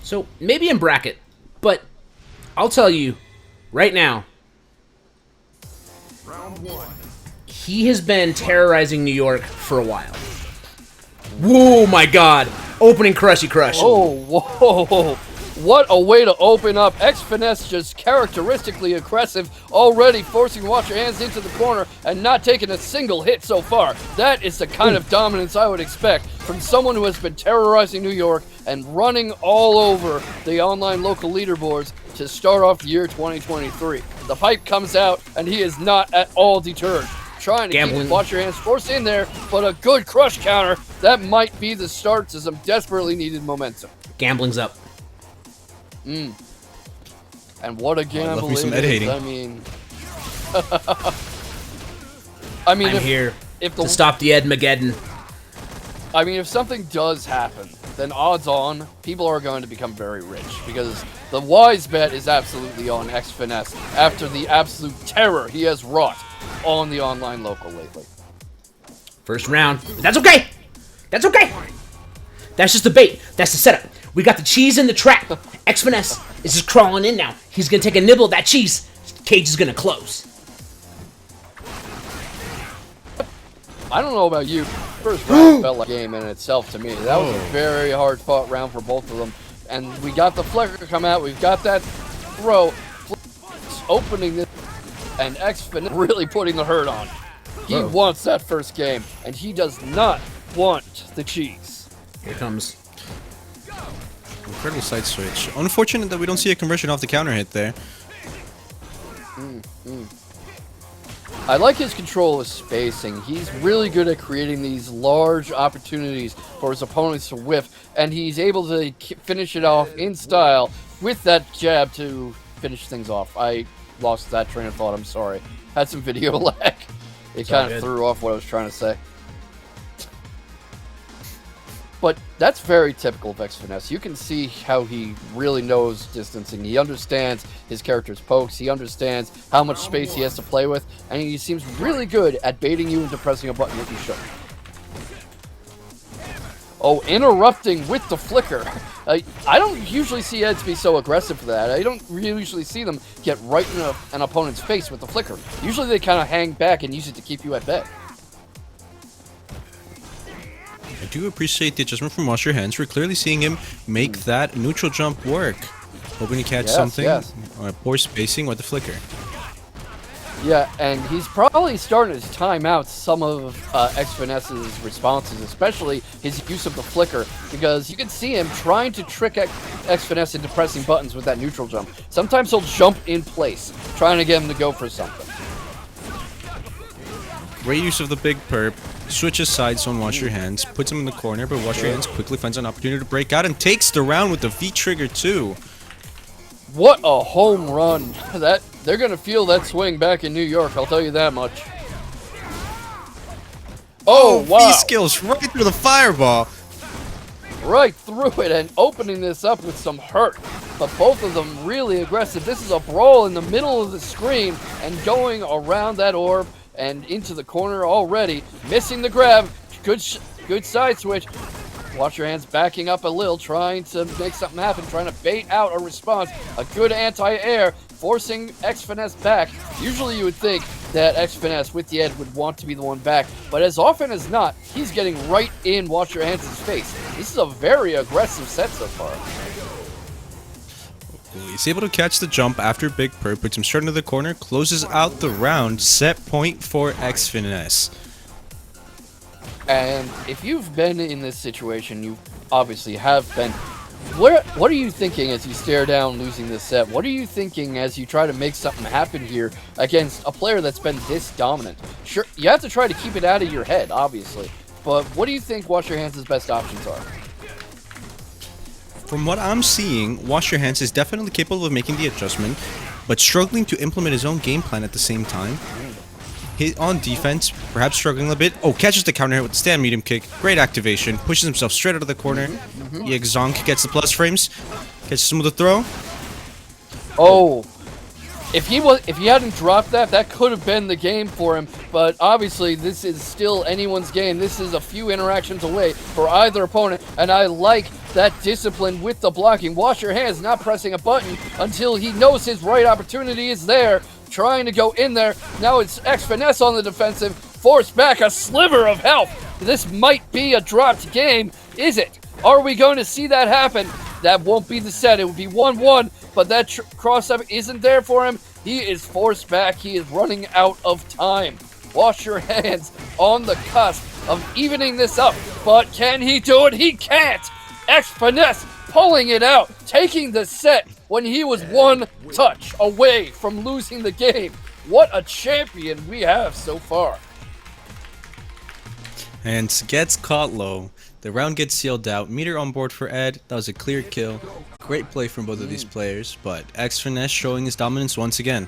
So maybe in bracket, but I'll tell you right now, Round one. he has been terrorizing New York for a while. Whoa, my God. Opening Crushy Crush. Oh, whoa. What a way to open up. Xfinesse just characteristically aggressive, already forcing Wash Your Hands into the corner and not taking a single hit so far. That is the kind of dominance I would expect from someone who has been terrorizing New York and running all over the online local leaderboards to start off the year 2023. The pipe comes out, and he is not at all deterred. Trying to keep Wash Your Hands forced in there, but a good crush counter, that might be the start to some desperately needed momentum. Gambling's up. And what a gamble it is. I mean, I'm here to stop the Edmageddon. I mean, if something does happen, then odds on people are going to become very rich, because the wise bet is absolutely on Xfinesse after the absolute terror he has wrought on the online local lately. First round. But that's okay. That's okay. That's just the bait. That's the setup. We got the cheese in the trap. Xfinesse is just crawling in now. He's going to take a nibble of that cheese. Cage is going to close. I don't know about you. First round felt like a game in itself to me. That was a very hard fought round for both of them. And we got the flicker come out. We've got that throw. Opening this. And Xfinesse really putting the hurt on. He wants that first game. And he does not want the cheese. Here comes. Incredible side switch. Unfortunate that we don't see a conversion off the counter hit there. I like his control of spacing. He's really good at creating these large opportunities for his opponents to whiff, and he's able to finish it off in style with that jab to finish things off. I lost that train of thought, I'm sorry. Had some video lag. It kind of threw off what I was trying to say. But that's very typical of Xfinesse. You can see how he really knows distancing. He understands his character's pokes. He understands how much space he has to play with. And he seems really good at baiting you into pressing a button that you shouldn't. Oh, interrupting with the flicker. I don't usually see Eds be so aggressive for that. I don't usually see them get right in an opponent's face with the flicker. Usually they kind of hang back and use it to keep you at bay. I do appreciate the adjustment from Wash Your Hands. We're clearly seeing him make that neutral jump work. Hoping to catch something. Poor spacing with the flicker. Yeah, and he's probably starting to time out some of Xfinesse's responses, especially his use of the flicker, because you can see him trying to trick Xfinesse into pressing buttons with that neutral jump. Sometimes he'll jump in place, trying to get him to go for something. Great use of the big perp. Switches sides on Wash Your Hands, puts him in the corner, but Wash Your Hands quickly finds an opportunity to break out and takes the round with the V-trigger too. What a home run. They're going to feel that swing back in New York, I'll tell you that much. Oh, wow. V-skills right through the fireball. Right through it and opening this up with some hurt. But both of them really aggressive. This is a brawl in the middle of the screen and going around that orb and into the corner already. Missing the grab. Good side switch. Wash Your Hands backing up a little, trying to make something happen, trying to bait out a response. A good anti-air, forcing Xfinesse back. Usually you would think that Xfinesse with the edge would want to be the one back, but as often as not, he's getting right in Wash Your Hands' face. This is a very aggressive set so far. He's able to catch the jump after Big Perp, puts him straight into the corner, closes out the round, set point for Xfinesse. And if you've been in this situation, you obviously have been. What are you thinking as you stare down losing this set? What are you thinking as you try to make something happen here against a player that's been this dominant? Sure, you have to try to keep it out of your head, obviously. But what do you think Wash Your Hands' best options are? From what I'm seeing, Wash Your Hands is definitely capable of making the adjustment, but struggling to implement his own game plan at the same time. Hit on defense, perhaps struggling a bit. Oh, catches the counter hit with the stand medium kick. Great activation. Pushes himself straight out of the corner. Zonk gets the plus frames. Catches him with a throw. Oh, if he hadn't dropped that, that could have been the game for him. But obviously, this is still anyone's game. This is a few interactions away for either opponent, and I like that discipline with the blocking. Wash your hands, not pressing a button until he knows his right opportunity is there. Trying to go in there. Now it's Xfinesse on the defensive. Forced back a sliver of health. This might be a dropped game. Is it? Are we going to see that happen? That won't be the set. It would be 1-1, but that cross-up isn't there for him. He is forced back. He is running out of time. Wash your hands on the cusp of evening this up, but can he do it? He can't. Xfinesse pulling it out, taking the set when he was one touch away from losing the game. What a champion we have so far. And gets caught low. The round gets sealed out. Meter on board for Ed. That was a clear kill. Great play from both of these players, but Xfinesse showing his dominance once again.